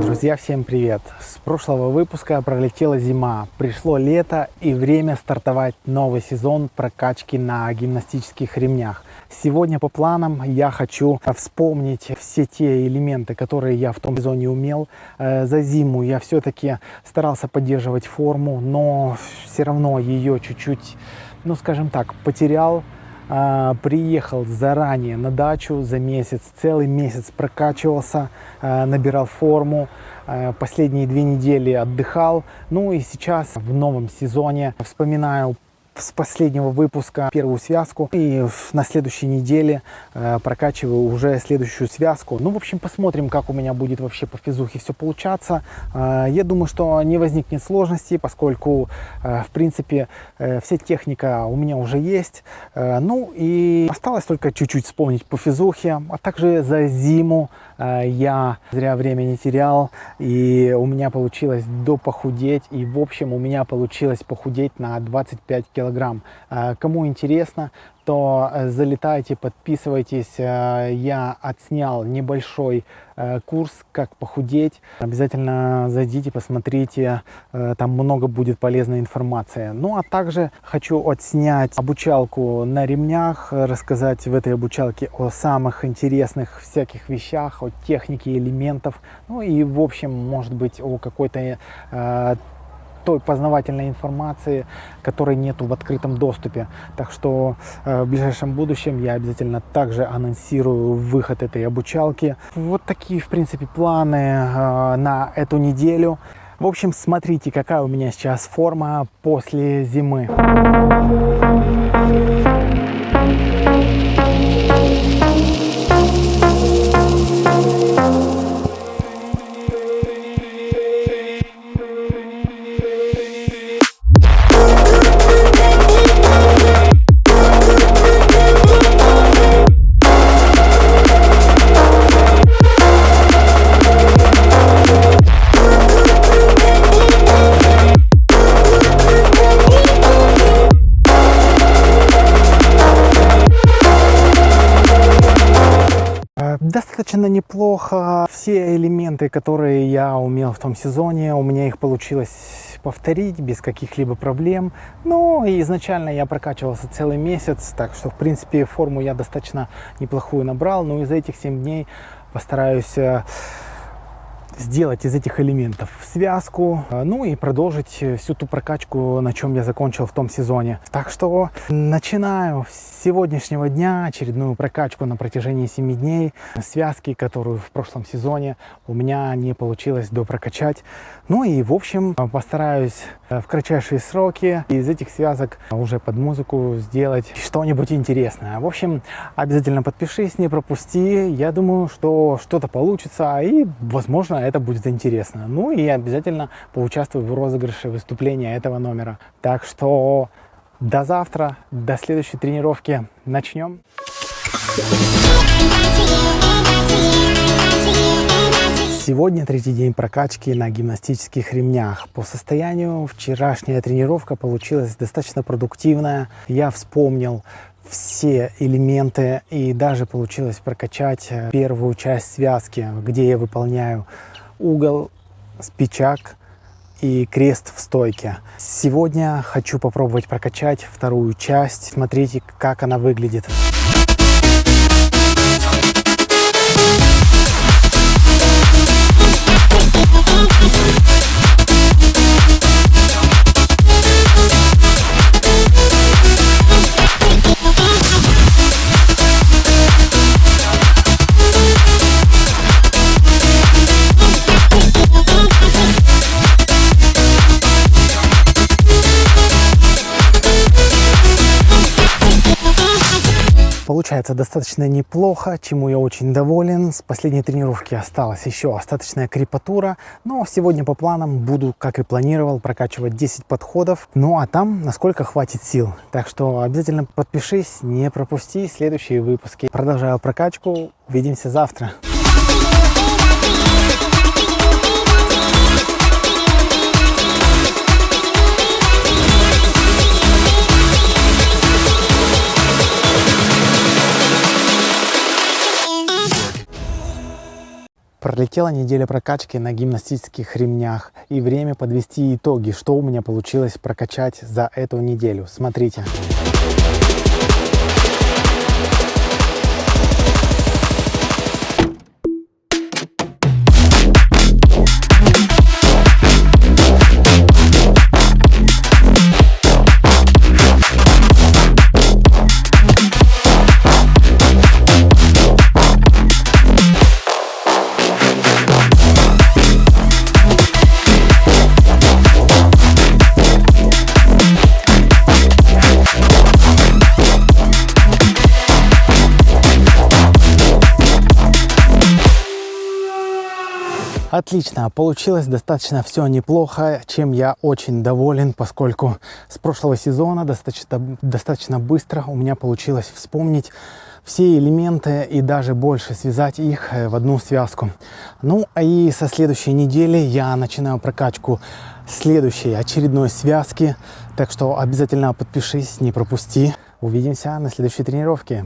Друзья, всем привет! С прошлого выпуска пролетела зима, пришло лето и время стартовать новый сезон прокачки на гимнастических ремнях. Сегодня по планам я хочу вспомнить все те элементы, которые я в том сезоне умел. За зиму я все-таки старался поддерживать форму, но все равно ее чуть-чуть, ну скажем так, потерял. Приехал заранее на дачу за месяц, целый месяц прокачивался, набирал форму, последние 2 недели отдыхал. Ну и сейчас в новом сезоне вспоминаю с последнего выпуска первую связку и на следующей неделе прокачиваю уже следующую связку. Ну, в общем, посмотрим, как у меня будет вообще по физухе все получаться. Я думаю, что не возникнет сложностей, поскольку, в принципе, вся техника у меня уже есть. Ну и осталось только чуть-чуть вспомнить по физухе, а также за зиму я зря время не терял, и у меня получилось допохудеть, и в общем у меня получилось похудеть на 25 килограмм. Кому интересно, то залетайте, подписывайтесь. Я отснял небольшой курс «Как похудеть». Обязательно зайдите, посмотрите, там много будет полезной информации. Ну а также хочу отснять обучалку на ремнях, рассказать в этой обучалке о самых интересных всяких вещах, о технике элементов, ну и в общем, может быть, о какой-то той познавательной информации, которой нету в открытом доступе. Так что в ближайшем будущем я обязательно также анонсирую выход этой обучалки. Вот такие, в принципе, планы на эту неделю. В общем, смотрите, какая у меня сейчас форма после зимы. Достаточно неплохо. Все элементы, которые я умел в том сезоне, у меня их получилось повторить без каких-либо проблем. Но изначально я прокачивался целый месяц, так что в принципе форму я достаточно неплохую набрал. Но из этих 7 дней постараюсь сделать из этих элементов связку, ну и продолжить всю ту прокачку, на чем я закончил в том сезоне. Так что начинаю с сегодняшнего дня очередную прокачку на протяжении 7 дней. Связки, которую в прошлом сезоне у меня не получилось допрокачать. Ну и в общем постараюсь в кратчайшие сроки из этих связок уже под музыку сделать что-нибудь интересное. В общем, обязательно подпишись, не пропусти. Я думаю, что что-то получится и, возможно, это будет интересно. Ну и обязательно поучаствуй в розыгрыше выступления этого номера. Так что до завтра, до следующей тренировки. Начнем. Сегодня 3-й день прокачки на гимнастических ремнях. По состоянию вчерашняя тренировка получилась достаточно продуктивная. Я вспомнил все элементы и даже получилось прокачать первую часть связки, где я выполняю угол, спичак и крест в стойке. Сегодня хочу попробовать прокачать вторую часть. Смотрите, как она выглядит. Получается достаточно неплохо, чему я очень доволен. С последней тренировки осталась еще остаточная крепатура. Но сегодня по планам буду, как и планировал, прокачивать 10 подходов. Ну а там, насколько хватит сил. Так что обязательно подпишись, не пропусти следующие выпуски. Продолжаю прокачку. Увидимся завтра. Пролетела неделя прокачки на гимнастических ремнях, и время подвести итоги, что у меня получилось прокачать за эту неделю. Смотрите. Отлично, получилось достаточно все неплохо, чем я очень доволен, поскольку с прошлого сезона достаточно быстро у меня получилось вспомнить все элементы и даже больше связать их в одну связку. Ну и со следующей недели я начинаю прокачку следующей очередной связки, так что обязательно подпишись, не пропусти. Увидимся на следующей тренировке.